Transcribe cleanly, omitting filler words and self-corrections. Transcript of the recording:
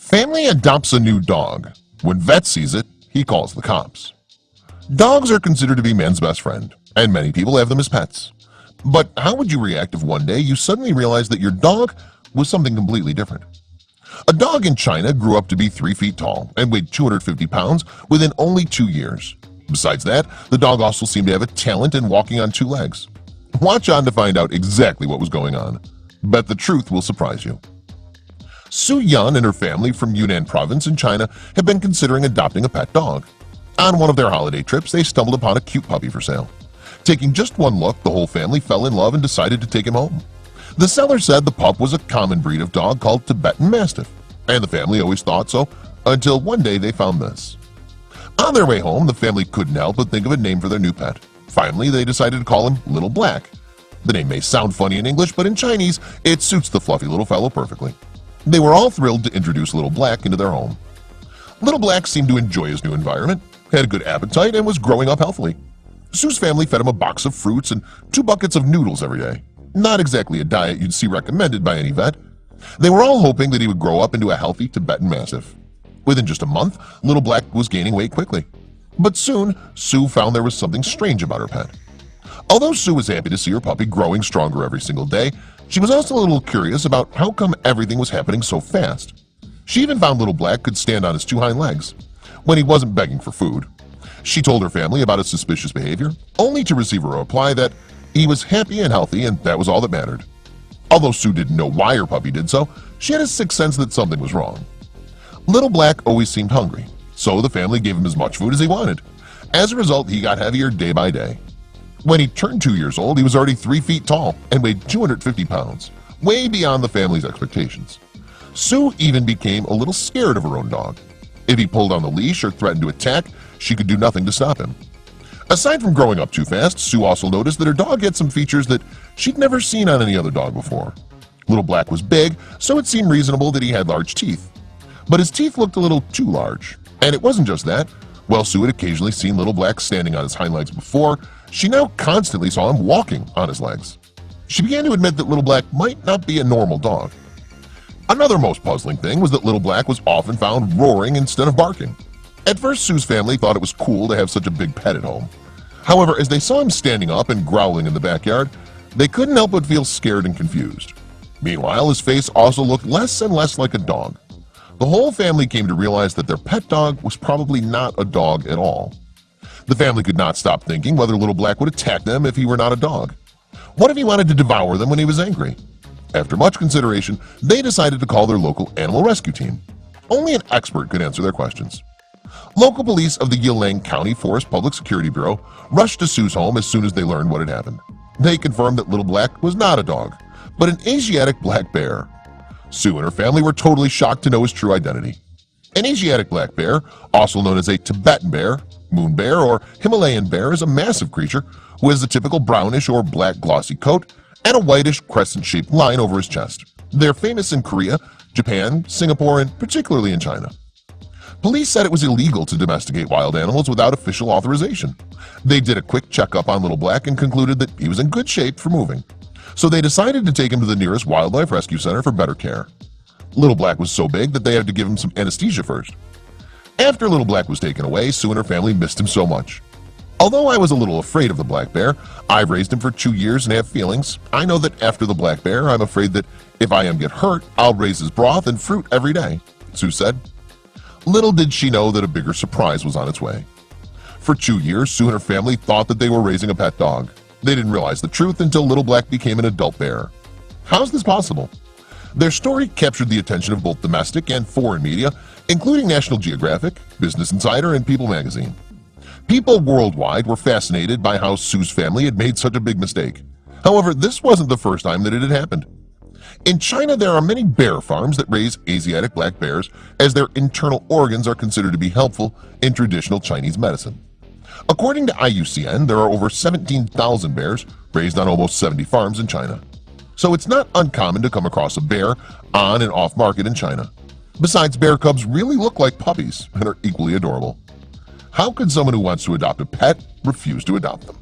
Family adopts a new dog. When vet sees it, he calls the cops. Dogs are considered to be man's best friend, and many people have them as pets. But how would you react if one day you suddenly realized that your dog was something completely different? A dog in China grew up to be 3 feet tall and weighed 250 pounds within only 2 years. Besides that, the dog also seemed to have a talent in walking on 2 legs. Watch on to find out exactly what was going on. Bet the truth will surprise you. Su Yan and her family from Yunnan province in China have been considering adopting a pet dog. On one of their holiday trips, they stumbled upon a cute puppy for sale. Taking just one look, the whole family fell in love and decided to take him home. The seller said the pup was a common breed of dog called Tibetan Mastiff, and the family always thought so until one day they found this. On their way home, the family couldn't help but think of a name for their new pet. Finally, they decided to call him Little Black. The name may sound funny in English, but in Chinese, it suits the fluffy little fellow perfectly. They were all thrilled to introduce Little Black into their home. Little Black seemed to enjoy his new environment, had a good appetite, and was growing up healthily. Sue's family fed him a box of fruits and 2 buckets of noodles every day. Not exactly a diet you'd see recommended by any vet. They were all hoping that he would grow up into a healthy Tibetan Mastiff. Within just a month, Little Black was gaining weight quickly. But soon, Sue found there was something strange about her pet. Although Sue was happy to see her puppy growing stronger every single day, she was also a little curious about how come everything was happening so fast. She even found Little Black could stand on his 2 hind legs when he wasn't begging for food. She told her family about his suspicious behavior, only to receive a reply that he was happy and healthy and that was all that mattered. Although Sue didn't know why her puppy did so, she had a sixth sense that something was wrong. Little Black always seemed hungry, so the family gave him as much food as he wanted. As a result, he got heavier day by day. When he turned 2 years old, he was already 3 feet tall and weighed 250 pounds, way beyond the family's expectations. Sue even became a little scared of her own dog. If he pulled on the leash or threatened to attack, she could do nothing to stop him. Aside from growing up too fast, Sue also noticed that her dog had some features that she'd never seen on any other dog before. Little Black was big, so it seemed reasonable that he had large teeth. But his teeth looked a little too large. And it wasn't just that. While Sue had occasionally seen Little Black standing on his hind legs before, she now constantly saw him walking on his legs. She began to admit that Little Black might not be a normal dog. Another most puzzling thing was that Little Black was often found roaring instead of barking. At first, Sue's family thought it was cool to have such a big pet at home. However, as they saw him standing up and growling in the backyard, they couldn't help but feel scared and confused. Meanwhile, his face also looked less and less like a dog. The whole family came to realize that their pet dog was probably not a dog at all. The family could not stop thinking whether Little Black would attack them if he were not a dog. What if he wanted to devour them when he was angry? After much consideration, they decided to call their local animal rescue team. Only an expert could answer their questions. Local police of the Yilang County Forest Public Security Bureau rushed to Sue's home as soon as they learned what had happened. They confirmed that Little Black was not a dog, but an Asiatic black bear. Sue and her family were totally shocked to know his true identity. An Asiatic black bear, also known as a Tibetan bear, moon bear, or Himalayan bear, is a massive creature who has a typical brownish or black glossy coat and a whitish crescent-shaped line over his chest. They're famous in Korea, Japan, Singapore, and particularly in China. Police said it was illegal to domesticate wild animals without official authorization. They did a quick checkup on Little Black and concluded that he was in good shape for moving. So they decided to take him to the nearest wildlife rescue center for better care. Little Black was so big that they had to give him some anesthesia first. After Little Black was taken away, Sue and her family missed him so much. Although I was a little afraid of the black bear, I've raised him for 2 years and have feelings. I know that after the black bear, I'm afraid that if I get hurt, I'll raise his broth and fruit every day, Sue said. Little did she know that a bigger surprise was on its way. For 2 years, Sue and her family thought that they were raising a pet dog. They didn't realize the truth until Little Black became an adult bear. How's this possible? Their story captured the attention of both domestic and foreign media, including National Geographic, Business Insider, and People magazine. People worldwide were fascinated by how Sue's family had made such a big mistake. However, this wasn't the first time that it had happened. In China, there are many bear farms that raise Asiatic black bears, as their internal organs are considered to be helpful in traditional Chinese medicine. According to IUCN, there are over 17,000 bears raised on almost 70 farms in China. So it's not uncommon to come across a bear on and off market in China. Besides, bear cubs really look like puppies and are equally adorable. How could someone who wants to adopt a pet refuse to adopt them?